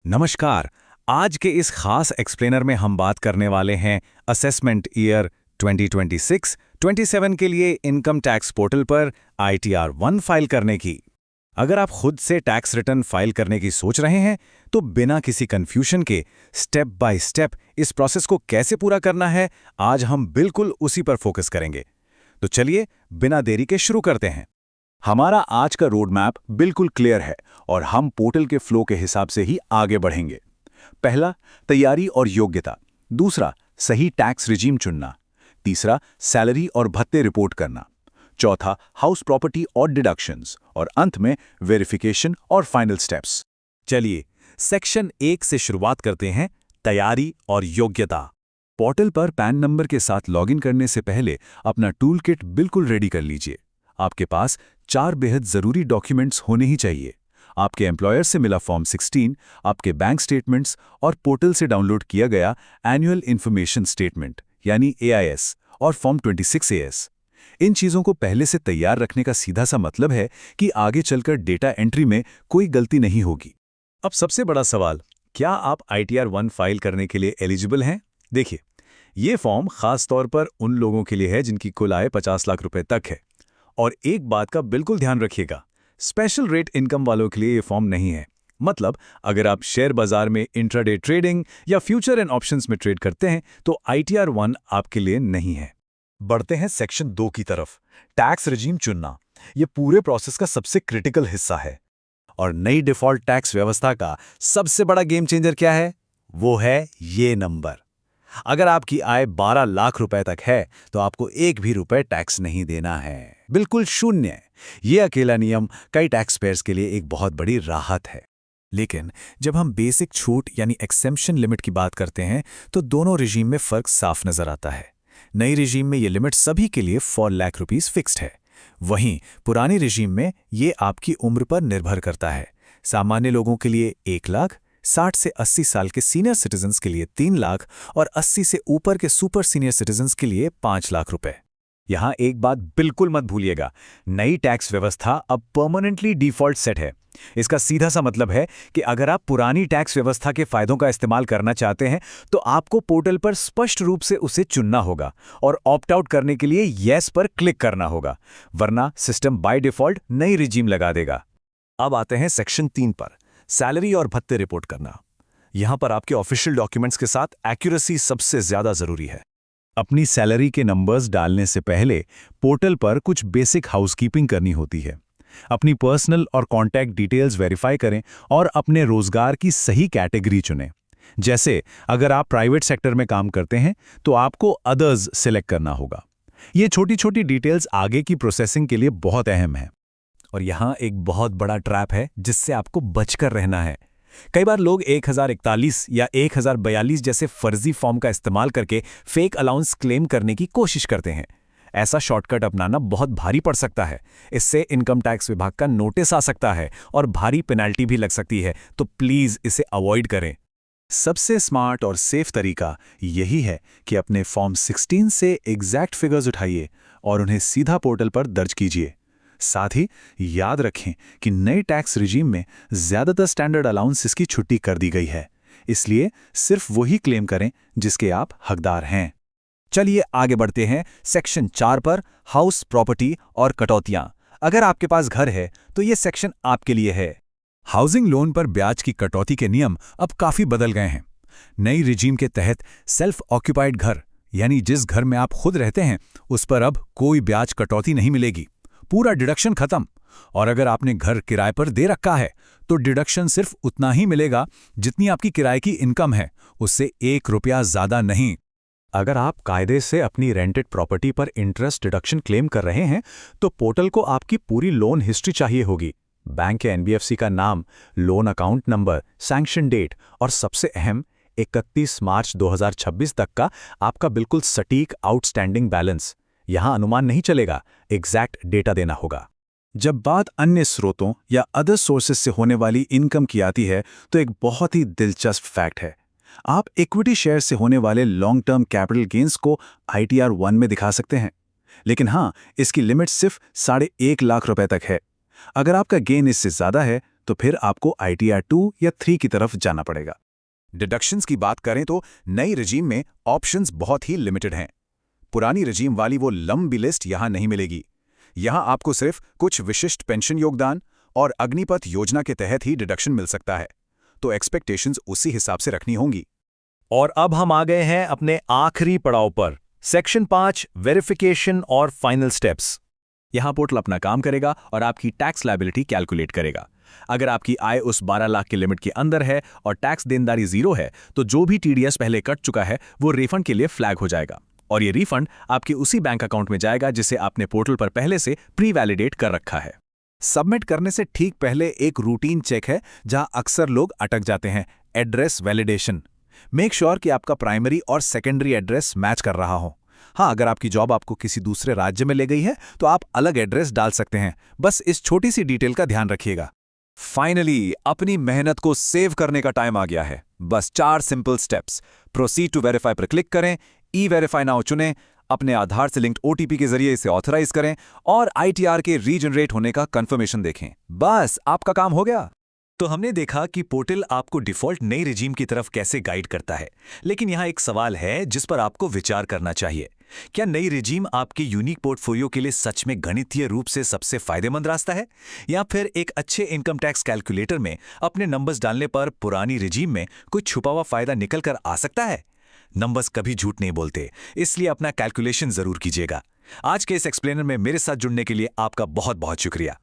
नमस्कार। आज के इस खास एक्सप्लेनर में हम बात करने वाले हैं असेसमेंट ईयर 2026-27 के लिए इनकम टैक्स पोर्टल पर ITR 1 फाइल करने की। अगर आप खुद से टैक्स रिटर्न फाइल करने की सोच रहे हैं तो बिना किसी कंफ्यूजन के स्टेप बाय स्टेप इस प्रोसेस को कैसे पूरा करना है, आज हम बिल्कुल उसी पर फोकस करेंगे। तो चलिए बिना देरी के शुरू करते हैं। हमारा आज का रोड मैप बिल्कुल क्लियर है और हम पोर्टल के फ्लो के हिसाब से ही आगे बढ़ेंगे। पहला, तैयारी और योग्यता। दूसरा, सही टैक्स रिजीम चुनना। तीसरा, सैलरी और भत्ते रिपोर्ट करना। चौथा, हाउस प्रॉपर्टी और डिडक्शंस। और अंत में वेरिफिकेशन और फाइनल स्टेप्स। चलिए सेक्शन 1 से शुरुआत करते हैं, तैयारी और योग्यता। पोर्टल पर पैन नंबर के साथ लॉगिन करने से पहले अपना टूल किट बिल्कुल रेडी कर लीजिए। आपके पास 4 बेहद ज़रूरी डॉक्यूमेंट्स होने ही चाहिए। आपके एम्प्लॉयर से मिला फॉर्म 16, आपके बैंक स्टेटमेंट्स और पोर्टल से डाउनलोड किया गया एनुअल इन्फॉर्मेशन स्टेटमेंट यानी AIS और फॉर्म 26 AS। इन चीज़ों को पहले से तैयार रखने का सीधा सा मतलब है कि आगे चलकर डेटा एंट्री में कोई गलती नहीं होगी। अब सबसे बड़ा सवाल, क्या आप ITR 1 फाइल करने के लिए एलिजिबल हैं? देखिए, ये फॉर्म खास तौर पर उन लोगों के लिए है जिनकी कुल आय 50 लाख रुपए तक है। और एक बात का बिल्कुल ध्यान रखिएगा, स्पेशल रेट इनकम वालों के लिए ये फॉर्म नहीं है। मतलब अगर आप शेयर बाजार में इंट्राडे ट्रेडिंग या फ्यूचर एंड ऑप्शंस में ट्रेड करते हैं तो ITR 1 आपके लिए नहीं है। बढ़ते हैं सेक्शन 2 की तरफ, टैक्स रिजीम चुनना। ये पूरे प्रोसेस का सबसे क्रिटिकल हिस्सा है। और नई डिफॉल्ट टैक्स व्यवस्था का सबसे बड़ा गेम चेंजर क्या है? वो है ये नंबर। अगर आपकी आय 12 लाख रुपए तक है तो आपको एक भी रुपए टैक्स नहीं देना है, बिल्कुल शून्य। ये अकेला नियम कई टैक्स पेयर्स के लिए एक बहुत बड़ी राहत है। लेकिन जब हम बेसिक छूट यानी एक्सेम्पशन लिमिट की बात करते हैं तो दोनों रिजीम में फर्क साफ नजर आता है। नई रिजीम में ये लिमिट सभी के लिए 4 लाख रुपीस फिक्स्ड है। वहीं पुरानी रिजीम में ये आपकी उम्र पर निर्भर करता है। सामान्य लोगों के लिए 1 लाख, 60 से 80 साल के सीनियर सिटीजन्स के लिए 3 लाख और 80 से ऊपर के सुपर सीनियर सिटीजन्स के लिए 5 लाख रुपए। यहां एक बात बिल्कुल मत भूलिएगा, नई टैक्स व्यवस्था अब परमानेंटली डिफॉल्ट सेट है। इसका सीधा सा मतलब है कि अगर आप पुरानी टैक्स व्यवस्था के फायदों का इस्तेमाल करना चाहते हैं तो आपको पोर्टल पर स्पष्ट रूप से उसे चुनना होगा और ऑप्ट आउट करने के लिए येस पर क्लिक करना होगा, वरना सिस्टम बाय डिफॉल्ट नई रिजीम लगा देगा। अब आते हैं सेक्शन 3 पर, सैलरी और भत्ते रिपोर्ट करना। यहां पर आपके ऑफिशियल डॉक्यूमेंट्स के साथ एक्यूरेसी सबसे ज्यादा जरूरी है। अपनी सैलरी के नंबर्स डालने से पहले पोर्टल पर कुछ बेसिक हाउसकीपिंग करनी होती है। अपनी पर्सनल और कॉन्टैक्ट डिटेल्स वेरीफाई करें और अपने रोजगार की सही कैटेगरी चुनें। जैसे अगर आप प्राइवेट सेक्टर में काम करते हैं तो आपको अदर्स सिलेक्ट करना होगा। ये छोटी छोटी डिटेल्स आगे की प्रोसेसिंग के लिए बहुत अहम है। और यहाँ एक बहुत बड़ा ट्रैप है जिससे आपको बचकर रहना है। कई बार लोग 1041 या 1042 जैसे फर्जी फॉर्म का इस्तेमाल करके फेक अलाउंस क्लेम करने की कोशिश करते हैं। ऐसा शॉर्टकट अपनाना बहुत भारी पड़ सकता है। इससे इनकम टैक्स विभाग का नोटिस आ सकता है और भारी पेनल्टी भी लग सकती है, तो प्लीज इसे अवॉइड करें। सबसे स्मार्ट और सेफ तरीका यही है कि अपने फॉर्म 16 से एग्जैक्ट फिगर्स उठाइए और उन्हें सीधा पोर्टल पर दर्ज कीजिए। साथ ही याद रखें कि नए टैक्स रिजीम में ज्यादातर स्टैंडर्ड अलाउंसेस की छुट्टी कर दी गई है, इसलिए सिर्फ वही क्लेम करें जिसके आप हकदार हैं। चलिए आगे बढ़ते हैं सेक्शन 4 पर, हाउस प्रॉपर्टी और कटौतियां। अगर आपके पास घर है तो यह सेक्शन आपके लिए है। हाउसिंग लोन पर ब्याज की कटौती के नियम अब काफी बदल गए हैं। नई रिजीम के तहत सेल्फ ऑक्यूपाइड घर यानी जिस घर में आप खुद रहते हैं उस पर अब कोई ब्याज कटौती नहीं मिलेगी। पूरा डिडक्शन खत्म। और अगर आपने घर किराए पर दे रखा है तो डिडक्शन सिर्फ उतना ही मिलेगा जितनी आपकी किराए की इनकम है, उससे 1 रुपया ज्यादा नहीं। अगर आप कायदे से अपनी रेंटेड प्रॉपर्टी पर इंटरेस्ट डिडक्शन क्लेम कर रहे हैं तो पोर्टल को आपकी पूरी लोन हिस्ट्री चाहिए होगी। बैंक या NBFC का नाम, loan account number, sanction date और सबसे अहम 31 मार्च 2026 तक का आपका बिल्कुल सटीक आउटस्टैंडिंग बैलेंस। यहां अनुमान नहीं चलेगा, एग्जैक्ट डेटा देना होगा। जब बात अन्य स्रोतों या अदर सोर्सेज से होने वाली इनकम की आती है तो एक बहुत ही दिलचस्प फैक्ट है। आप इक्विटी शेयर से होने वाले लॉन्ग टर्म कैपिटल गेन्स को ITR 1 में दिखा सकते हैं, लेकिन हां, इसकी लिमिट सिर्फ 1.5 लाख रुपए तक है। अगर आपका गेन इससे ज्यादा है तो फिर आपको ITR 2 या 3 की तरफ जाना पड़ेगा। डिडक्शंस की बात करें तो नई रजीम में ऑप्शंस बहुत ही लिमिटेड हैं। पुरानी रजीम वाली वो लंबी लिस्ट यहां नहीं मिलेगी। यहां आपको सिर्फ कुछ विशिष्ट पेंशन योगदान और अग्निपथ योजना के तहत ही डिडक्शन मिल सकता है, तो एक्सपेक्टेशंस उसी हिसाब से रखनी होंगी। और अब हम आ गए हैं अपने आखिरी पड़ाव पर, सेक्शन 5 वेरिफिकेशन और फाइनल स्टेप्स। यहां पोर्टल अपना काम करेगा और आपकी टैक्स लायबिलिटी कैलकुलेट करेगा। अगर आपकी आय उस 12 लाख के लिमिट के अंदर है और टैक्स देनदारी 0 है, तो जो भी TDS पहले कट चुका है वो रिफंड के लिए फ्लैग हो जाएगा, और ये रिफंड आपके उसी बैंक अकाउंट में जाएगा जिसे आपने पोर्टल पर पहले से प्री वैलिडेट कर रखा है। सबमिट करने से ठीक पहले एक रूटीन चेक है जहां अक्सर लोग अटक जाते हैं, एड्रेस वैलिडेशन। मेक श्योर कि आपका प्राइमरी और सेकेंडरी एड्रेस मैच कर रहा हो। हाँ, अगर आपकी जॉब आपको किसी दूसरे राज्य में ले गई है तो आप अलग एड्रेस डाल सकते हैं, बस इस छोटी सी डिटेल का ध्यान रखिएगा। फाइनली अपनी मेहनत को सेव करने का टाइम आ गया है। बस 4 simple steps. Proceed to verify पर क्लिक करें, ई-वेरीफाई नाउ चुनें, अपने आधार से लिंक्ड OTP के जरिए इसे ऑथराइज करें और ITR के रीजनरेट होने का कंफर्मेशन देखें। बस आपका काम हो गया। तो हमने देखा कि पोर्टल आपको डिफॉल्ट नई रिजीम की तरफ कैसे गाइड करता है, लेकिन यहाँ एक सवाल है जिस पर आपको विचार करना चाहिए। क्या नई रिजीम आपके यूनिक पोर्टफोलियो के लिए सच में गणितीय रूप से सबसे फायदेमंद रास्ता है, या फिर एक अच्छे इनकम टैक्स कैलकुलेटर में अपने नंबर्स डालने पर पुरानी रिजीम में कोई छुपा हुआ फायदा निकल कर आ सकता है? नंबर्स कभी झूठ नहीं बोलते, इसलिए अपना कैलकुलेशन जरूर कीजिएगा। आज के इस एक्सप्लेनर में मेरे साथ जुड़ने के लिए आपका बहुत बहुत शुक्रिया।